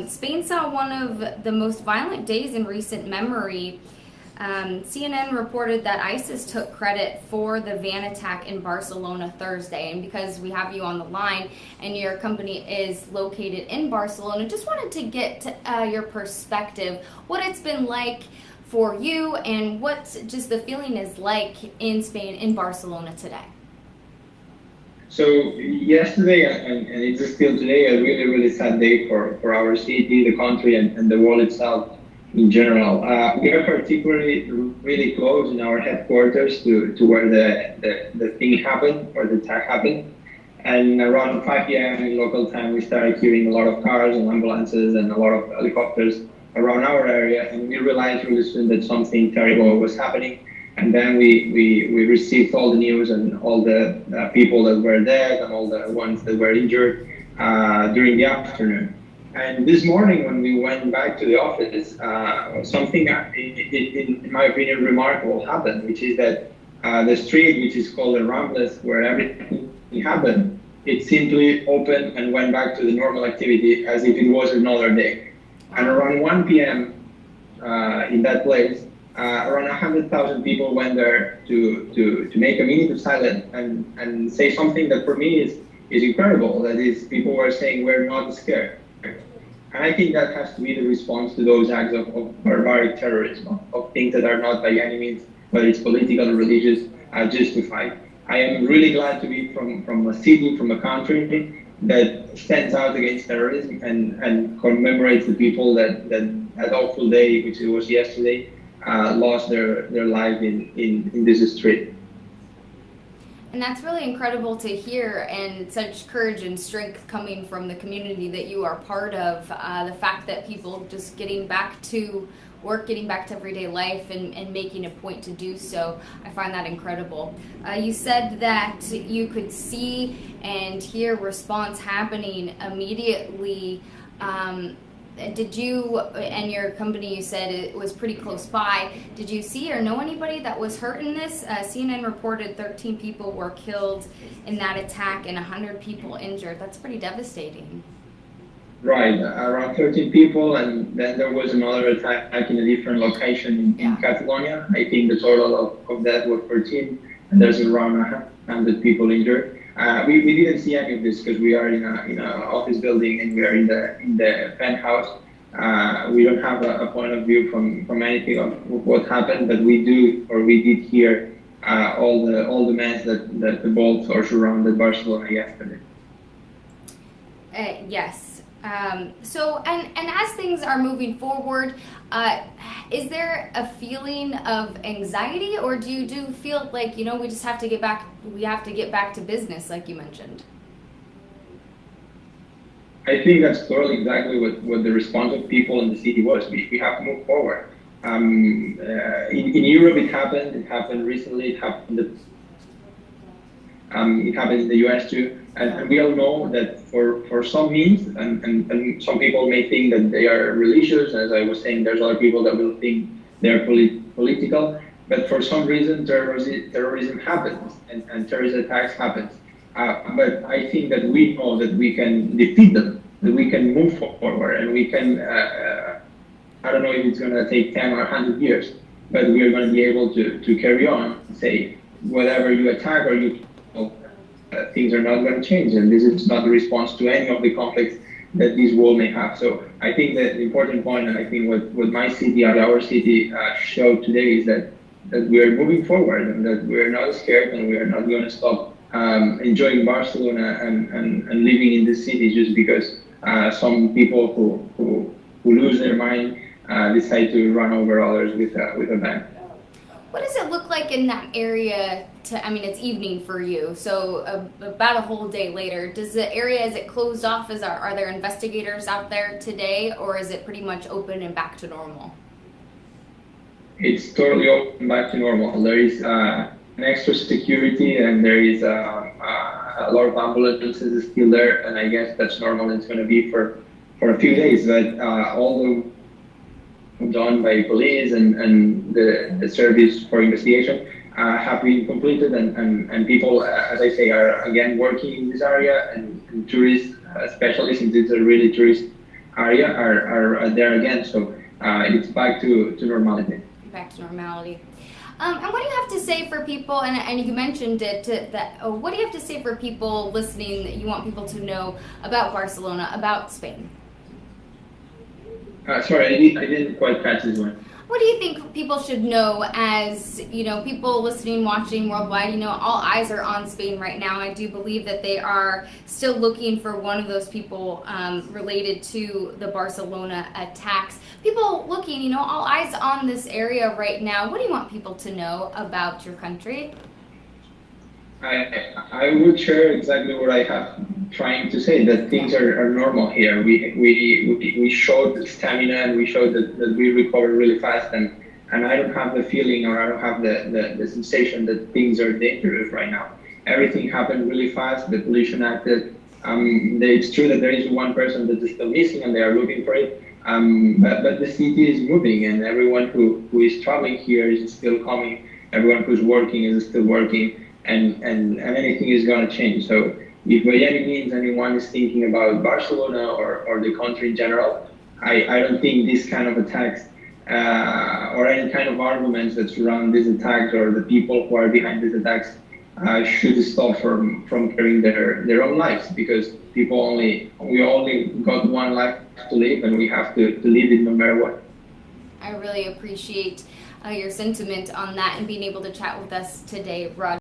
Spain saw one of the most violent days in recent memory. CNN reported that ISIS took credit for the van attack in Barcelona Thursday. And because we have you on the line and your company is located in Barcelona, just wanted to get your perspective, what it's been like for you and what just the feeling is like in Spain, in Barcelona today. So yesterday, and it's still today, a really, really sad day for our city, the country, and the world itself in general. We are particularly really close in our headquarters to where the thing happened, where the attack happened. And around 5 p.m. in local time, we started hearing a lot of cars and ambulances and a lot of helicopters around our area. And we realized really soon that something terrible was happening. And then we received all the news and all the people that were dead and all the ones that were injured during the afternoon. And this morning, when we went back to the office, something, in my opinion, remarkable happened, which is that the street, which is called the Rambles, where everything happened, it simply opened and went back to the normal activity as if it was another day. And around 1 p.m. In that place, around 100,000 people went there to make a minute of silence and say something that for me is incredible. That is, people were saying, we're not scared. And I think that has to be the response to those acts of barbaric terrorism, of things that are not by any means, whether it's political or religious, justified. I am really glad to be from a city, from a country that stands out against terrorism and commemorates the people that awful day, which it was yesterday, lost their life in this street. And that's really incredible to hear, and such courage and strength coming from the community that you are part of. The fact that people just getting back to work, getting back to everyday life and making a point to do so, I find that incredible. You said that you could see and hear response happening immediately. Did you, and your company, you said it was pretty close by, did you see or know anybody that was hurt in this? CNN reported 13 people were killed in that attack and 100 people injured. That's pretty devastating. Right, around 13 people, and then there was another attack in a different location in Catalonia. I think the total of that was 13, and there's around 100 people injured. We didn't see any of this because we are in an office building and we are in the penthouse. We don't have a point of view from anything of what happened, but we did hear all the mess that the bolts are surrounded Barcelona yesterday. Yes. So, and as things are moving forward, is there a feeling of anxiety, or do you feel like, we just have to get back to business, like you mentioned? I think that's totally exactly what the response of people in the city was. We have to move forward. In Europe, it happened recently, it happened in the US too. And we all know that for some means, and some people may think that they are religious, as I was saying, there's other people that will think they're political, but for some reason terrorism happens and terrorist attacks happen. But I think that we know that we can defeat them, that we can move forward, and we can, I don't know if it's going to take 10 or 100 years, but we are going to be able to carry on, say, whatever you attack or you things are not going to change, and this is not the response to any of the conflicts that this world may have. So I think that the important point, and I think what my city or our city showed today is that we are moving forward and that we are not scared and we are not going to stop enjoying Barcelona and living in this city just because some people who lose their mind decide to run over others with a van. What does it look like in that area? It's evening for you, so about a whole day later. Does the area, is it closed off? Are there investigators out there today, or is it pretty much open and back to normal? It's totally open back to normal. There is an extra security, and there is a lot of ambulances still there, and I guess that's normal. It's going to be for a few days, but all the done by police and the service for investigation have been completed, and people, as I say, are again working in this area, and tourists, especially since it's a really tourist area are there again. So it's back to normality. Back to normality. And what do you have to say for people, and you mentioned it, what do you have to say for people listening that you want people to know about Barcelona, about Spain? Sorry, I didn't quite catch this one. What do you think people should know as, people listening, watching worldwide? All eyes are on Spain right now. I do believe that they are still looking for one of those people related to the Barcelona attacks. People looking, all eyes on this area right now. What do you want people to know about your country? I would share exactly what I have trying to say, that things are normal here. We showed the stamina, and we showed that we recovered really fast, and I don't have the feeling, or I don't have the sensation that things are dangerous right now. Everything happened really fast. The police acted. It's true that there is one person that is still missing, and they are looking for it. But the city is moving, and everyone who is traveling here is still coming. Everyone who's working is still working, and anything is going to change. So if by any means anyone is thinking about Barcelona or the country in general, I don't think this kind of attacks or any kind of arguments that surround these attacks, or the people who are behind these attacks, should stop from carrying their own lives, because we only got one life to live, and we have to live it no matter what. I really appreciate your sentiment on that and being able to chat with us today, Rod.